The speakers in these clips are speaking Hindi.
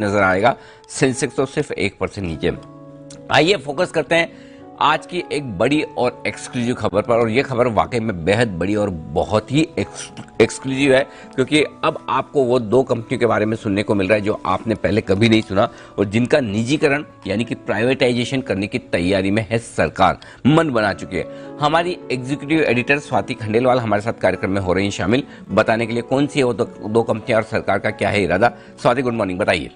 नजर आएगा। सेंसेक्स तो सिर्फ 1% नीचे। आइए फोकस करते हैं आज की एक बड़ी और एक्सक्लूसिव खबर पर, और यह खबर वाकई में बेहद बड़ी और बहुत ही एक्सक्लूसिव है, क्योंकि अब आपको वो दो कंपनियों के बारे में सुनने को मिल रहा है जो आपने पहले कभी नहीं सुना और जिनका निजीकरण यानी कि प्राइवेटाइजेशन करने की तैयारी में है सरकार, मन बना चुकी है। हमारी एग्जीक्यूटिव एडिटर स्वाति खंडेलवाल हमारे साथ कार्यक्रम में हो रही है शामिल, बताने के लिए कौन सी है वो दो कंपनियां और सरकार का क्या है इरादा। स्वाति, गुड मॉर्निंग, बताइए।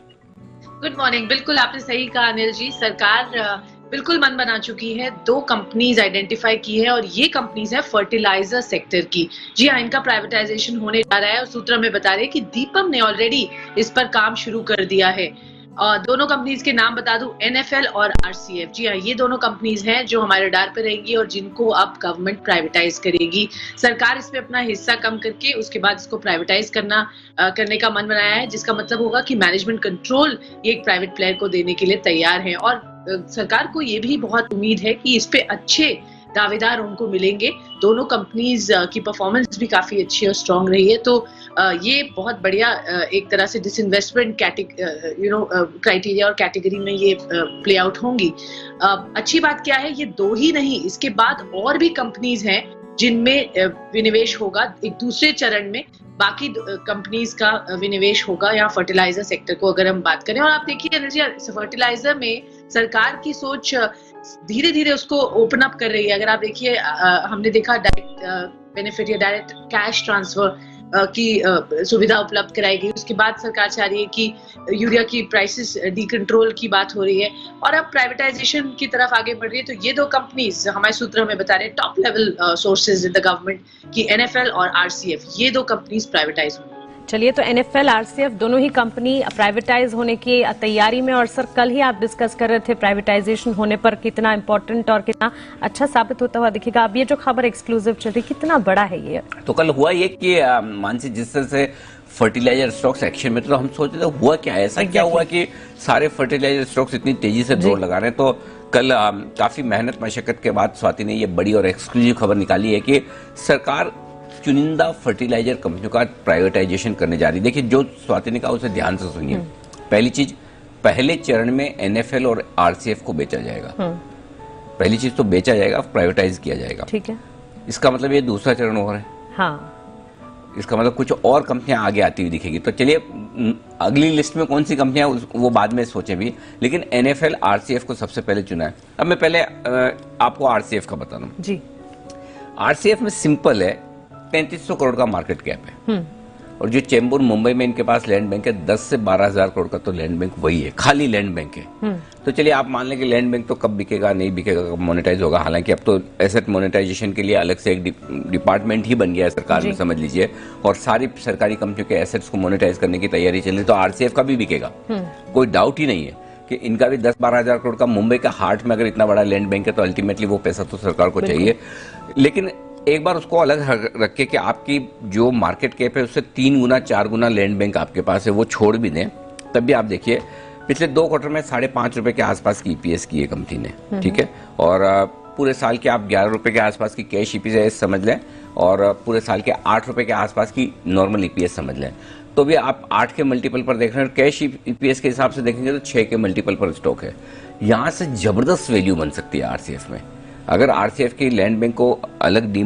Good morning. बिल्कुल आपने सही कहा अनिल जी, सरकार बिल्कुल मन बना चुकी है। दो कंपनीज आइडेंटिफाई की है और ये कंपनीज है फर्टिलाइजर सेक्टर की। जी हाँ, इनका प्राइवेटाइजेशन होने जा रहा है और सूत्र में बता रहे हैं कि दीपम ने ऑलरेडी इस पर काम शुरू कर दिया है। दोनों कंपनीज के नाम बता दूं, NFL और RCF। जी हाँ, ये दोनों कंपनीज हैं जो हमारे रडार पे रहेंगी और जिनको अब गवर्नमेंट प्राइवेटाइज करेगी। सरकार इसमें अपना हिस्सा कम करके उसके बाद इसको प्राइवेटाइज करने का मन बनाया है, जिसका मतलब होगा कि मैनेजमेंट कंट्रोल ये एक प्राइवेट प्लेयर को देने के लिए तैयार है। और सरकार को ये भी बहुत उम्मीद है कि इस पे अच्छे दावेदार उनको मिलेंगे। दोनों कंपनीज की परफॉर्मेंस भी काफी अच्छी और स्ट्रांग रही है, तो ये बहुत बढ़िया एक तरह से डिसइन्वेस्टमेंट क्राइटेरिया और कैटेगरी में ये प्ले आउट होंगी। अच्छी बात क्या है, ये दो ही नहीं, इसके बाद और भी कंपनीज हैं जिनमें विनिवेश होगा एक दूसरे चरण में। बाकी कंपनीज का विनिवेश होगा यहाँ फर्टिलाइजर सेक्टर को अगर हम बात करें। और आप देखिए फर्टिलाइजर में सरकार की सोच धीरे धीरे उसको ओपन अप कर रही है। अगर आप देखिए, हमने देखा डायरेक्ट बेनिफिट या डायरेक्ट कैश ट्रांसफर की सुविधा उपलब्ध कराई गई। उसके बाद सरकार चाह रही है कि यूरिया की प्राइसेस डीकंट्रोल की बात हो रही है और अब प्राइवेटाइजेशन की तरफ आगे बढ़ रही है। तो ये दो कंपनीज हमारे सूत्र में बता रहे हैं, top level sources in the government की NFL और RCF, ये दो कंपनीज प्राइवेटाइज होंगी। चलिए, तो NFL, RCF दोनों ही कंपनी प्राइवेटाइज होने की तैयारी में। और सर, कल ही आप डिस्कस कर रहे थे प्राइवेटाइजेशन होने पर कितना इंपॉर्टेंट और कितना अच्छा साबित होता हुआ दिखेगा। अब ये जो खबर एक्सक्लूसिव चल रही, कितना बड़ा है ये? तो कल हुआ ये कि मानसी, जिस तरह से फर्टिलाइजर स्टॉक्स एक्शन में, तो हम सोच रहे थे हुआ क्या है, ऐसा क्या हुआ कि सारे फर्टिलाइजर स्टॉक्स इतनी तेजी से दौड़ लगा रहे हैं। तो कल काफी मेहनत मशक्कत के बाद स्वाति ने ये बड़ी और एक्सक्लूसिव खबर निकाली है कि सरकार चुनिंदा फर्टिलाइजर कंपनियों का प्राइवेटाइजेशन करने जा रही है। देखिए, जो स्वाति ने कहा उसे ध्यान से सुनिए। पहली चीज, पहले चरण में NFL और RCF को बेचा जाएगा। पहली चीज तो बेचा जाएगा, प्राइवेटाइज किया जाएगा। ठीक है, इसका मतलब ये दूसरा चरण हो रहा है। हाँ, इसका मतलब कुछ और कंपनियां आगे आती हुई दिखेगी। तो चलिए, अगली लिस्ट में कौन सी कंपनियां वो बाद में सोचें भी, लेकिन NFL RCF को सबसे पहले चुना है। अब मैं पहले आपको RCF का बता दूं जी। RCF में सिंपल है, 3500 करोड़ का मार्केट कैप है और जो चेंबूर मुंबई में इनके पास लैंड बैंक है 10 से 12,000 करोड़ का, तो लैंड बैंक वही है, खाली लैंड बैंक है। तो चलिए आप मान लें कि लैंड बैंक तो कब बिकेगा, नहीं बिकेगा, कब मोनेटाइज होगा। हालांकि अब तो एसेट मोनेटाइजेशन के लिए अलग से एक डिपार्टमेंट ही बन गया है सरकार में, समझ लीजिए, और सारी सरकारी कंपनियों के एसेट्स को मोनेटाइज करने की तैयारी चल रही है। तो RCF का भी बिकेगा, कोई डाउट ही नहीं है कि इनका भी 10-12,000 करोड़ का, मुंबई का हार्ट में अगर इतना बड़ा लैंड बैंक है तो अल्टीमेटली वो पैसा तो सरकार को चाहिए। लेकिन एक बार उसको अलग रख के कि आपकी जो मार्केट कैप है उससे 3 गुना 4 गुना लैंड बैंक आपके पास है, वो छोड़ भी दें, तब भी आप देखिए पिछले 2 क्वार्टर में 5.5 रुपए के आसपास की EPS की है कंपनी ने। ठीक है, और पूरे साल के आप 11 रुपए के आसपास की कैश EPS समझ लें और पूरे साल के 8 रुपए के आसपास की नॉर्मल EPS समझ लें, तो भी आप 8 के मल्टीपल पर देख रहे हैं। कैश EPS के हिसाब से देखेंगे तो 6 के मल्टीपल पर स्टॉक है। यहां से जबरदस्त वैल्यू बन सकती है RCF में। अगर RCF की लैंड बैंक को अलग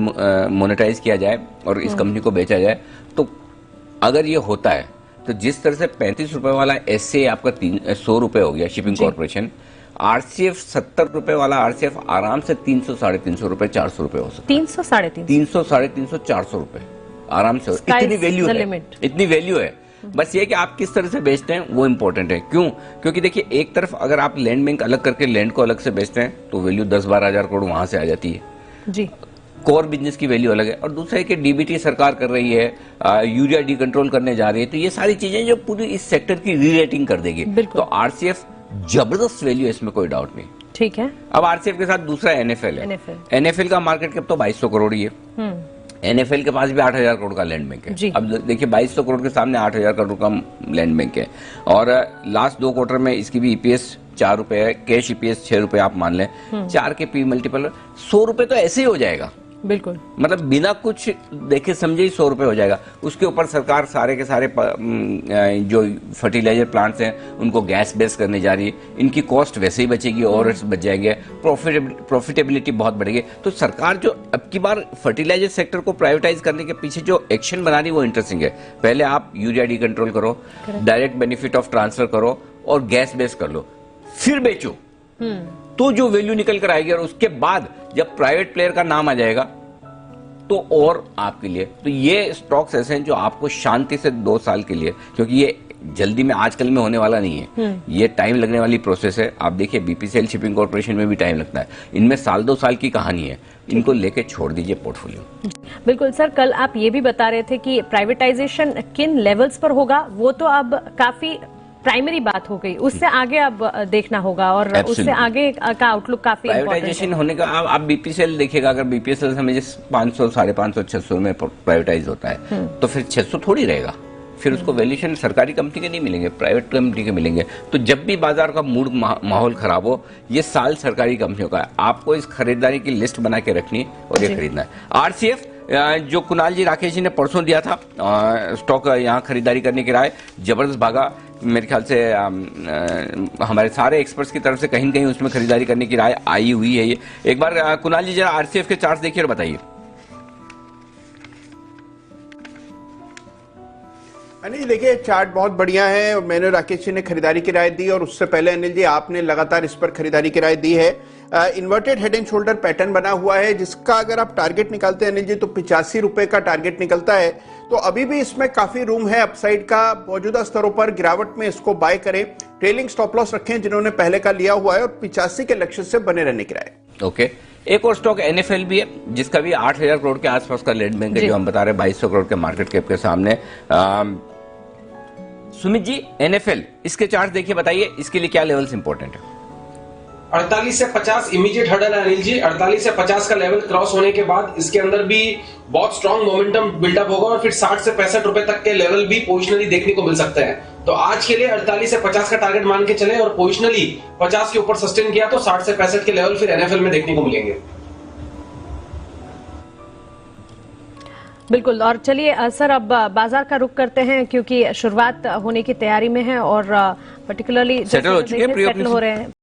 मोनेटाइज किया जाए और इस कंपनी को बेचा जाए, तो अगर ये होता है तो जिस तरह से 35 रुपए वाला SCA आपका 100 रुपए हो गया, शिपिंग कॉर्पोरेशन, RCF 70 रुपए वाला RCF आराम से 300, 350 रुपए, 400 रुपए हो सकता है। 300, 350, 400 रुपए आराम से। इतनी वैल्यू है, इतनी वैल्यू है। बस ये कि आप किस तरह से बेचते हैं वो इम्पोर्टेंट है। क्यों? क्योंकि देखिए, एक तरफ अगर आप लैंड बैंक अलग करके लैंड को अलग से बेचते हैं तो वैल्यू 10-12 करोड़ वहां से आ जाती है जी। कोर बिजनेस की वैल्यू अलग है। और दूसरा है कि DBT सरकार कर रही है, यूरिया डी कंट्रोल करने जा रही है, तो ये सारी चीजें जो पूरी इस सेक्टर की री रेटिंग कर देगी। तो RCF जबरदस्त वैल्यू है, इसमें कोई डाउट नहीं। ठीक है, अब RCF के साथ दूसरा NFL है। NFL का मार्केट कैप तो 2200 करोड़ ही है। NFL के पास भी 8,000 करोड़ का लैंड बैंक है। अब देखिए, 2200 करोड़ के सामने 8,000 करोड़ का लैंड बैंक है और लास्ट 2 क्वार्टर में इसकी भी EPS 4 रुपए है, कैश EPS 6 रुपए आप मान लें, 4 के P मल्टीपल 100 रुपए तो ऐसे ही हो जाएगा। बिल्कुल, मतलब बिना कुछ देखे समझे ही 100 रुपए हो जाएगा। उसके ऊपर सरकार सारे के सारे जो फर्टिलाइजर प्लांट्स हैं उनको गैस बेस करने जा रही है। इनकी कॉस्ट वैसे ही बचेगी, ओवरहेड्स बच जाएंगे, प्रॉफिटेबिलिटी बहुत बढ़ेगी। तो सरकार जो अब की बार फर्टिलाइजर सेक्टर को प्राइवेटाइज करने के पीछे जो एक्शन बना रही है वो इंटरेस्टिंग है। पहले आप यूरिया डी कंट्रोल करो, डायरेक्ट बेनिफिट ऑफ ट्रांसफर करो और गैस बेस कर लो, फिर बेचो, तो जो वैल्यू निकल कर आएगी। और उसके बाद जब प्राइवेट प्लेयर का नाम आ जाएगा तो और आपके लिए तो ये स्टॉक्स ऐसे हैं जो आपको शांति से 2 साल के लिए, क्योंकि ये जल्दी में आजकल में होने वाला नहीं है, ये टाइम लगने वाली प्रोसेस है। आप देखिए बीपीसीएल शिपिंग कॉर्पोरेशन में भी टाइम लगता है, इनमें 1-2 साल की कहानी है। इनको लेके छोड़ दीजिए पोर्टफोलियो। बिल्कुल सर, कल आप ये भी बता रहे थे कि प्राइवेटाइजेशन किन लेवल्स पर होगा, वो तो अब काफी प्राइमरी बात हो गई, उससे आगे अब देखना होगा और उससे आगे का आउटलुक काफी प्राइवेटाइजेशन होने का। आप बीपीसीएल देखिएगा, अगर बीपीसीएल समझे 500, 550, 600 में प्राइवेटाइज होता है तो फिर 600 थोड़ी रहेगा, फिर उसको वैल्यूएशन सरकारी कंपनी के नहीं मिलेंगे, प्राइवेट कंपनी के मिलेंगे। तो जब भी बाजार का मूड माहौल खराब हो, ये साल सरकारी कंपनियों का है, आपको इस खरीदारी की लिस्ट बना के रखनी और ये खरीदना है। आरसीएफ जो कुणाल जी राकेश जी ने परसों दिया था स्टॉक यहाँ खरीदारी करने की राय, जबरदस्त भागा। मेरे ख्याल से हमारे सारे एक्सपर्ट्स की तरफ से कहीं न कहीं उसमें खरीदारी करने की राय आई हुई है। ये एक बार कुणाल जी जरा आरसीएफ के चार्ट्स देखिए और बताइए। अनिल देखिए चार्ट बहुत बढ़िया है और मैंने राकेश जी ने खरीदारी की राय दी और उससे पहले अनिल जी आपने लगातार इस पर खरीदारी की राय दी है। Inverted head and shoulder pattern बना हुआ है जिसका अगर आप टारगेट निकालते हैं अनिल जी तो 85 रुपए का टारगेट निकलता है। तो अभी भी इसमें काफी रूम है अपसाइड का, मौजूदा स्तरों पर गिरावट में इसको बाय करें, ट्रेलिंग स्टॉप लॉस रखें जिन्होंने पहले का लिया हुआ है और 85 के लक्ष्य से बने रहने की राय। ओके, एक और स्टॉक एनएफएल भी है जिसका भी 8000 करोड़ के आसपास का लैंड बैंक है, जो हम बता रहे हैं 2200 करोड़ के मार्केट कैप के सामने। सुमित जी एनएफएल, इसके चार्ट देखिए, बताइए इसके लिए क्या लेवल्स इंपॉर्टेंट है। 48 से 50 इमीडिएट हर्डल है अनिल जी। 48 से 50 का लेवल क्रॉस होने के बाद इसके अंदर भी बहुत स्ट्रॉन्ग मोमेंटम बिल्डअप होगा और फिर 60 से 65 रुपए तक के लेवल भी पोजिशनली देखने को मिल सकते हैं। तो आज के लिए 48 से 50 का टारगेट मान के चले और पोजिशनली 50 के ऊपर सस्टेन किया तो 60 से 65 के लेवल फिर एनएफएल में देखने को मिलेंगे। बिल्कुल, और चलिए सर अब बाजार का रुख करते हैं क्योंकि शुरुआत होने की तैयारी में है और पर्टिकुलरली सेटल हो चुके हैं, सेटल हो रहे हैं।